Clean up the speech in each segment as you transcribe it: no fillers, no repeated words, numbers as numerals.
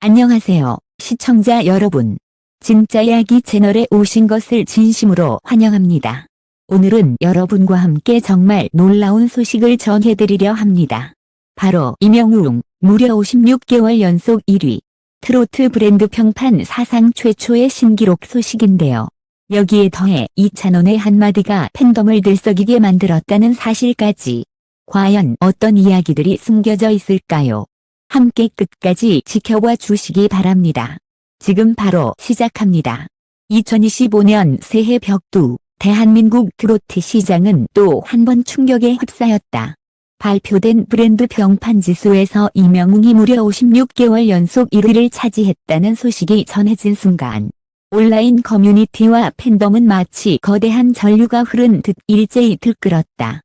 안녕하세요, 시청자 여러분. 진짜 이야기 채널에 오신 것을 진심으로 환영합니다. 오늘은 여러분과 함께 정말 놀라운 소식을 전해드리려 합니다. 바로 임영웅, 무려 56개월 연속 1위. 트로트 브랜드 평판 사상 최초의 신기록 소식인데요. 여기에 더해 이찬원의 한마디가 팬덤을 들썩이게 만들었다는 사실까지. 과연 어떤 이야기들이 숨겨져 있을까요? 함께 끝까지 지켜봐 주시기 바랍니다. 지금 바로 시작합니다. 2025년 새해 벽두, 대한민국 트로트 시장은 또 한 번 충격에 휩싸였다. 발표된 브랜드 평판 지수에서 임영웅이 무려 56개월 연속 1위를 차지했다는 소식이 전해진 순간, 온라인 커뮤니티와 팬덤은 마치 거대한 전류가 흐른 듯 일제히 들끓었다.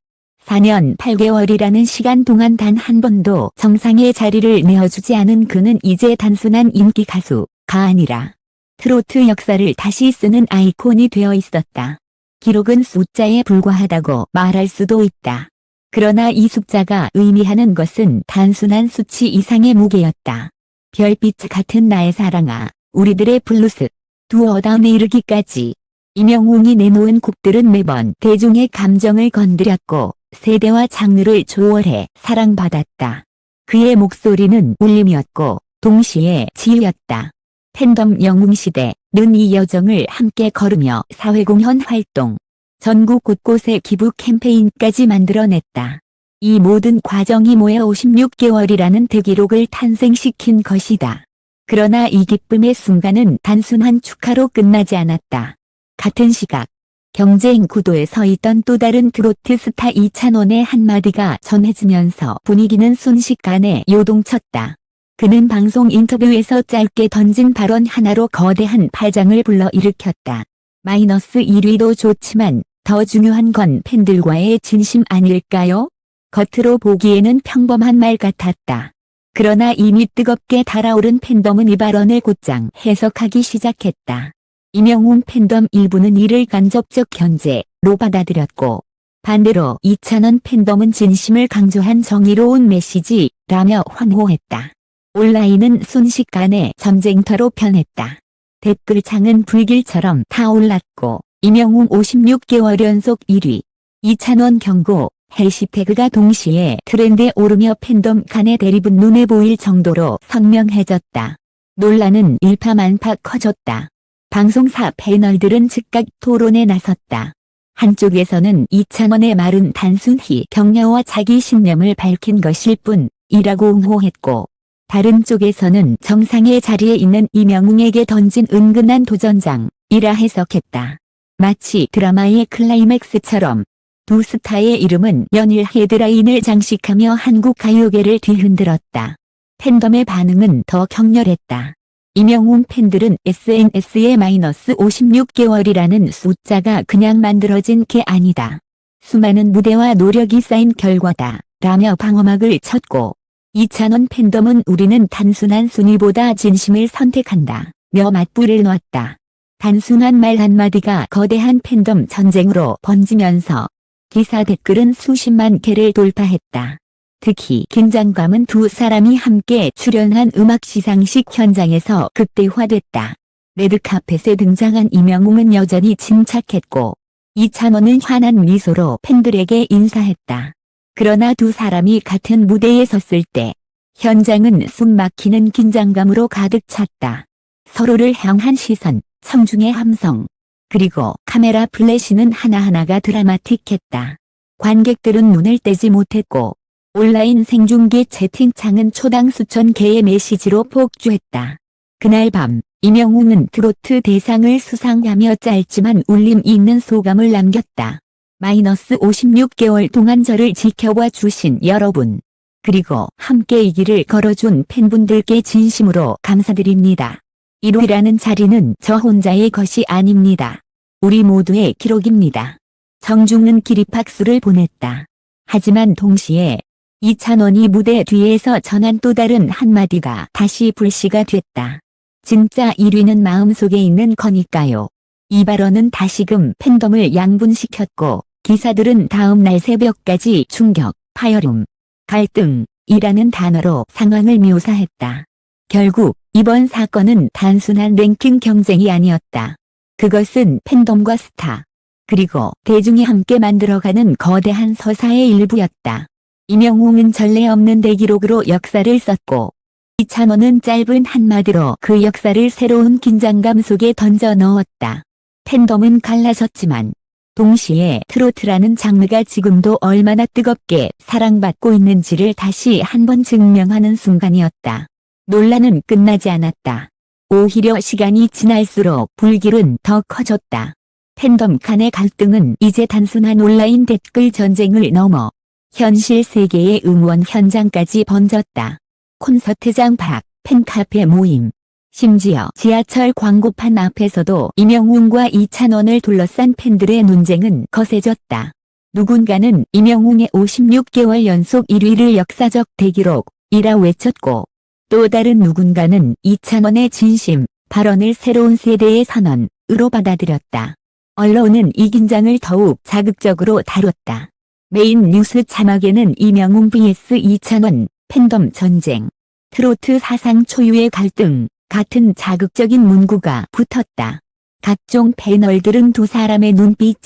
4년 8개월이라는 시간 동안 단 한 번도 정상의 자리를 내어주지 않은 그는 이제 단순한 인기 가수가 아니라 트로트 역사를 다시 쓰는 아이콘이 되어 있었다. 기록은 숫자에 불과하다고 말할 수도 있다. 그러나 이 숫자가 의미하는 것은 단순한 수치 이상의 무게였다. 별빛 같은 나의 사랑아, 우리들의 블루스, 두어다운에 이르기까지. 임영웅이 내놓은 곡들은 매번 대중의 감정을 건드렸고 세대와 장르를 초월해 사랑받았다. 그의 목소리는 울림이었고 동시에 지휘였다. 팬덤 영웅시대는 이 여정을 함께 걸으며 사회공헌 활동, 전국 곳곳에 기부 캠페인까지 만들어냈다. 이 모든 과정이 모여 56개월이라는 대기록을 탄생시킨 것이다. 그러나 이 기쁨의 순간은 단순한 축하로 끝나지 않았다. 같은 시각, 경쟁 구도에 서 있던 또 다른 트로트 스타 이찬원의 한마디가 전해지면서 분위기는 순식간에 요동쳤다. 그는 방송 인터뷰에서 짧게 던진 발언 하나로 거대한 파장을 불러일으켰다. 마이너스 1위도 좋지만 더 중요한 건 팬들과의 진심 아닐까요? 겉으로 보기에는 평범한 말 같았다. 그러나 이미 뜨겁게 달아오른 팬덤은 이 발언을 곧장 해석하기 시작했다. 임영웅 팬덤 일부는 이를 간접적 견제로 받아들였고, 반대로 이찬원 팬덤은 진심을 강조한 정의로운 메시지라며 환호했다. 온라인은 순식간에 전쟁터로 변했다. 댓글창은 불길처럼 타올랐고, 임영웅 56개월 연속 1위, 이찬원 경고, 해시태그가 동시에 트렌드에 오르며 팬덤 간의 대립은 눈에 보일 정도로 선명해졌다. 논란은 일파만파 커졌다. 방송사 패널들은 즉각 토론에 나섰다. 한쪽에서는 이찬원의 말은 단순히 격려와 자기 신념을 밝힌 것일 뿐이라고 옹호했고, 다른 쪽에서는 정상의 자리에 있는 임영웅에게 던진 은근한 도전장이라 해석했다. 마치 드라마의 클라이맥스처럼 두 스타의 이름은 연일 헤드라인을 장식하며 한국 가요계를 뒤흔들었다. 팬덤의 반응은 더 격렬했다. 임영웅 팬들은 SNS에 마이너스 56개월이라는 숫자가 그냥 만들어진 게 아니다. 수많은 무대와 노력이 쌓인 결과다 라며 방어막을 쳤고, 이찬원 팬덤은 우리는 단순한 순위보다 진심을 선택한다 며 맞불을 놨다. 단순한 말 한마디가 거대한 팬덤 전쟁으로 번지면서 기사 댓글은 수십만 개를 돌파했다. 특히 긴장감은 두 사람이 함께 출연한 음악 시상식 현장에서 극대화됐다. 레드카펫에 등장한 임영웅은 여전히 침착했고, 이찬원은 환한 미소로 팬들에게 인사했다. 그러나 두 사람이 같은 무대에 섰을 때 현장은 숨막히는 긴장감으로 가득 찼다. 서로를 향한 시선, 청중의 함성, 그리고 카메라 플래시는 하나하나가 드라마틱했다. 관객들은 눈을 떼지 못했고, 온라인 생중계 채팅창은 초당 수천 개의 메시지로 폭주했다. 그날 밤, 임영웅은 트로트 대상을 수상하며 짧지만 울림 있는 소감을 남겼다. 마이너스 56개월 동안 저를 지켜봐 주신 여러분, 그리고 함께 이 길을 걸어준 팬분들께 진심으로 감사드립니다. 1위라는 자리는 저 혼자의 것이 아닙니다. 우리 모두의 기록입니다. 정중은 기립박수를 보냈다. 하지만 동시에 이찬원이 무대 뒤에서 전한 또 다른 한마디가 다시 불씨가 됐다. 진짜 1위는 마음속에 있는 거니까요. 이 발언은 다시금 팬덤을 양분시켰고, 기사들은 다음 날 새벽까지 충격, 파열음, 갈등이라는 단어로 상황을 묘사했다. 결국 이번 사건은 단순한 랭킹 경쟁이 아니었다. 그것은 팬덤과 스타, 그리고 대중이 함께 만들어가는 거대한 서사의 일부였다. 임영웅은 전례 없는 대기록으로 역사를 썼고, 이찬원은 짧은 한마디로 그 역사를 새로운 긴장감 속에 던져 넣었다. 팬덤은 갈라졌지만 동시에 트로트라는 장르가 지금도 얼마나 뜨겁게 사랑받고 있는지를 다시 한번 증명하는 순간이었다. 논란은 끝나지 않았다. 오히려 시간이 지날수록 불길은 더 커졌다. 팬덤 간의 갈등은 이제 단순한 온라인 댓글 전쟁을 넘어 현실 세계의 응원 현장까지 번졌다. 콘서트장 밖, 팬카페 모임, 심지어 지하철 광고판 앞에서도 임영웅과 이찬원을 둘러싼 팬들의 논쟁은 거세졌다. 누군가는 임영웅의 56개월 연속 1위를 역사적 대기록이라 외쳤고, 또 다른 누군가는 이찬원의 진심 발언을 새로운 세대의 선언으로 받아들였다. 언론은 이 긴장을 더욱 자극적으로 다뤘다. 메인 뉴스 자막에는 임영웅 vs 이찬원, 팬덤 전쟁, 트로트 사상 초유의 갈등 같은 자극적인 문구가 붙었다. 각종 패널들은 두 사람의 눈빛,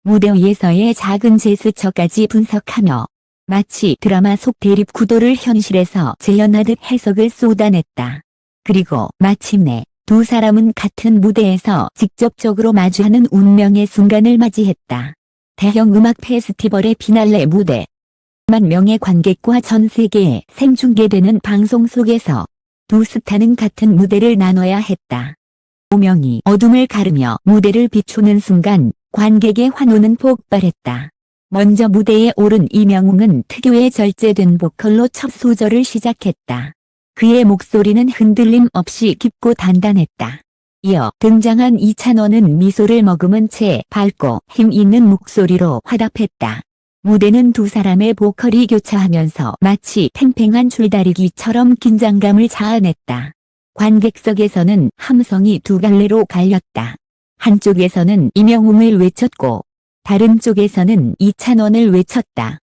무대 위에서의 작은 제스처까지 분석하며 마치 드라마 속 대립 구도를 현실에서 재현하듯 해석을 쏟아냈다. 그리고 마침내 두 사람은 같은 무대에서 직접적으로 마주하는 운명의 순간을 맞이했다. 대형 음악 페스티벌의 피날레 무대. 만 명의 관객과 전 세계에 생중계되는 방송 속에서 두 스타는 같은 무대를 나눠야 했다. 조명이 어둠을 가르며 무대를 비추는 순간 관객의 환호는 폭발했다. 먼저 무대에 오른 임영웅은 특유의 절제된 보컬로 첫 소절을 시작했다. 그의 목소리는 흔들림 없이 깊고 단단했다. 이어 등장한 이찬원은 미소를 머금은 채 밝고 힘 있는 목소리로 화답했다. 무대는 두 사람의 보컬이 교차하면서 마치 팽팽한 줄다리기처럼 긴장감을 자아냈다. 관객석에서는 함성이 두 갈래로 갈렸다. 한쪽에서는 임영웅을 외쳤고 다른 쪽에서는 이찬원을 외쳤다.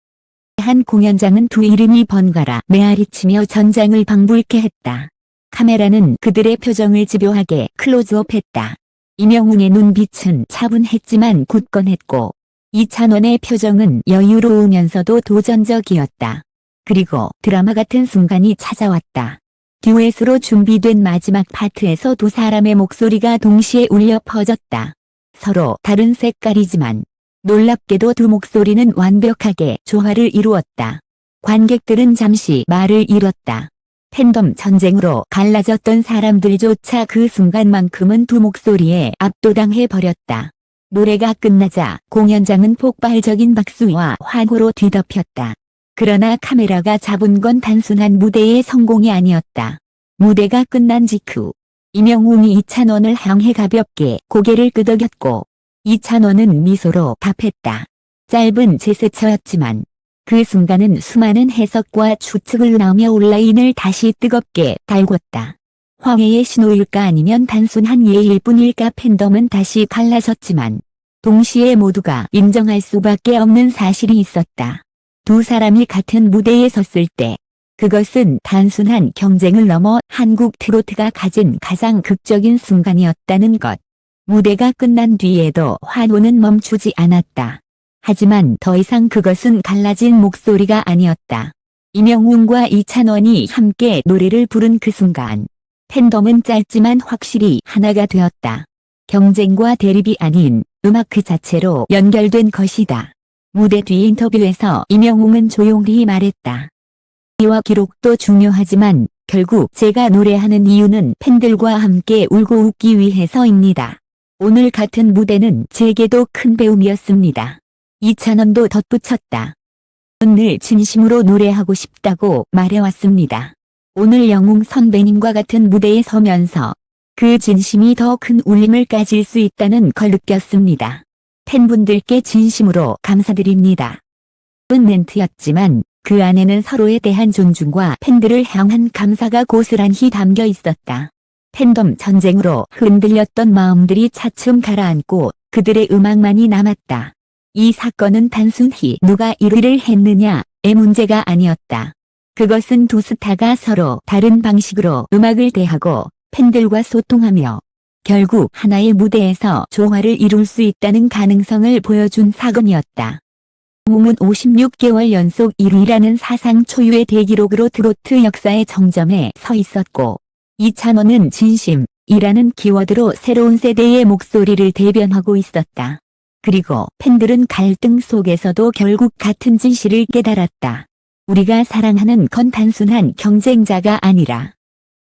한 공연장은 두 이름이 번갈아 메아리치며 전장을 방불케 했다. 카메라는 그들의 표정을 집요하게 클로즈업했다. 임영웅의 눈빛은 차분했지만 굳건했고 이찬원의 표정은 여유로우면서도 도전적이었다. 그리고 드라마 같은 순간이 찾아왔다. 듀엣으로 준비된 마지막 파트에서 두 사람의 목소리가 동시에 울려 퍼졌다. 서로 다른 색깔이지만 놀랍게도 두 목소리는 완벽하게 조화를 이루었다. 관객들은 잠시 말을 잃었다. 팬덤 전쟁으로 갈라졌던 사람들조차 그 순간만큼은 두 목소리에 압도당해 버렸다. 노래가 끝나자 공연장은 폭발적인 박수와 환호로 뒤덮였다. 그러나 카메라가 잡은 건 단순한 무대의 성공이 아니었다. 무대가 끝난 직후 임영웅이 이찬원을 향해 가볍게 고개를 끄덕였고 이찬원은 미소로 답했다. 짧은 제스처였지만 그 순간은 수많은 해석과 추측을 나오며 온라인을 다시 뜨겁게 달궜다. 황해의 신호일까 아니면 단순한 예일 뿐일까. 팬덤은 다시 갈라졌지만 동시에 모두가 인정할 수밖에 없는 사실이 있었다. 두 사람이 같은 무대에 섰을 때 그것은 단순한 경쟁을 넘어 한국 트로트가 가진 가장 극적인 순간이었다는 것. 무대가 끝난 뒤에도 환호는 멈추지 않았다. 하지만 더 이상 그것은 갈라진 목소리가 아니었다. 임영웅과 이찬원이 함께 노래를 부른 그 순간 팬덤은 짧지만 확실히 하나가 되었다. 경쟁과 대립이 아닌 음악 그 자체로 연결된 것이다. 무대 뒤 인터뷰에서 임영웅은 조용히 말했다. 이와 기록도 중요하지만 결국 제가 노래하는 이유는 팬들과 함께 울고 웃기 위해서입니다. 오늘 같은 무대는 제게도 큰 배움이었습니다. 이찬원도 덧붙였다. 늘 진심으로 노래하고 싶다고 말해왔습니다. 오늘 영웅 선배님과 같은 무대에 서면서 그 진심이 더 큰 울림을 가질 수 있다는 걸 느꼈습니다. 팬분들께 진심으로 감사드립니다. 은 멘트였지만 그 안에는 서로에 대한 존중과 팬들을 향한 감사가 고스란히 담겨 있었다. 팬덤 전쟁으로 흔들렸던 마음들이 차츰 가라앉고 그들의 음악만이 남았다. 이 사건은 단순히 누가 1위를 했느냐의 문제가 아니었다. 그것은 두 스타가 서로 다른 방식으로 음악을 대하고 팬들과 소통하며 결국 하나의 무대에서 조화를 이룰 수 있다는 가능성을 보여준 사건이었다. 웅은 56개월 연속 1위라는 사상 초유의 대기록으로 트로트 역사의 정점에 서 있었고, 이찬원은 진심이라는 키워드로 새로운 세대의 목소리를 대변하고 있었다. 그리고 팬들은 갈등 속에서도 결국 같은 진실을 깨달았다. 우리가 사랑하는 건 단순한 경쟁자가 아니라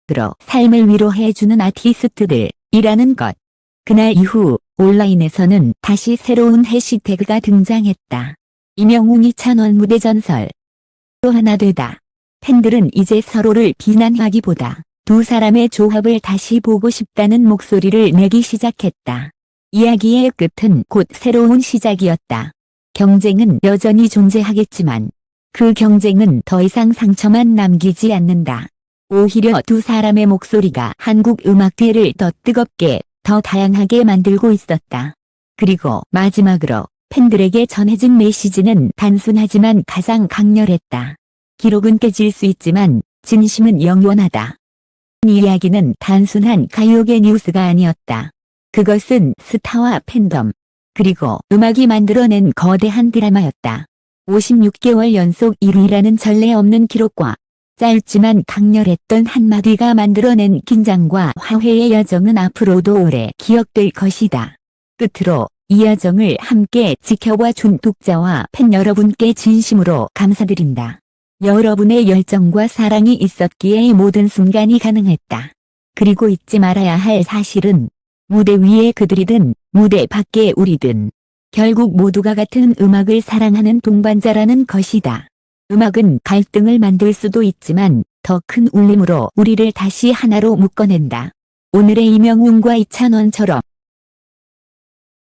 그로 삶을 위로해주는 아티스트들이라는 것. 그날 이후 온라인에서는 다시 새로운 해시태그가 등장했다. 이명웅 이찬원 무대 전설. 또 하나 되다. 팬들은 이제 서로를 비난하기보다 두 사람의 조합을 다시 보고 싶다는 목소리를 내기 시작했다. 이야기의 끝은 곧 새로운 시작이었다. 경쟁은 여전히 존재하겠지만 그 경쟁은 더 이상 상처만 남기지 않는다. 오히려 두 사람의 목소리가 한국 음악계를 더 뜨겁게, 더 다양하게 만들고 있었다. 그리고 마지막으로 팬들에게 전해진 메시지는 단순하지만 가장 강렬했다. 기록은 깨질 수 있지만 진심은 영원하다. 이 이야기는 단순한 가요계 뉴스가 아니었다. 그것은 스타와 팬덤, 그리고 음악이 만들어낸 거대한 드라마였다. 56개월 연속 1위라는 전례 없는 기록과 짧지만 강렬했던 한마디가 만들어낸 긴장과 화해의 여정은 앞으로도 오래 기억될 것이다. 끝으로 이 여정을 함께 지켜봐 준 독자와 팬 여러분께 진심으로 감사드린다. 여러분의 열정과 사랑이 있었기에 이 모든 순간이 가능했다. 그리고 잊지 말아야 할 사실은 무대 위에 그들이든 무대 밖에 우리든 결국 모두가 같은 음악을 사랑하는 동반자라는 것이다. 음악은 갈등을 만들 수도 있지만 더 큰 울림으로 우리를 다시 하나로 묶어낸다. 오늘의 이명웅과 이찬원처럼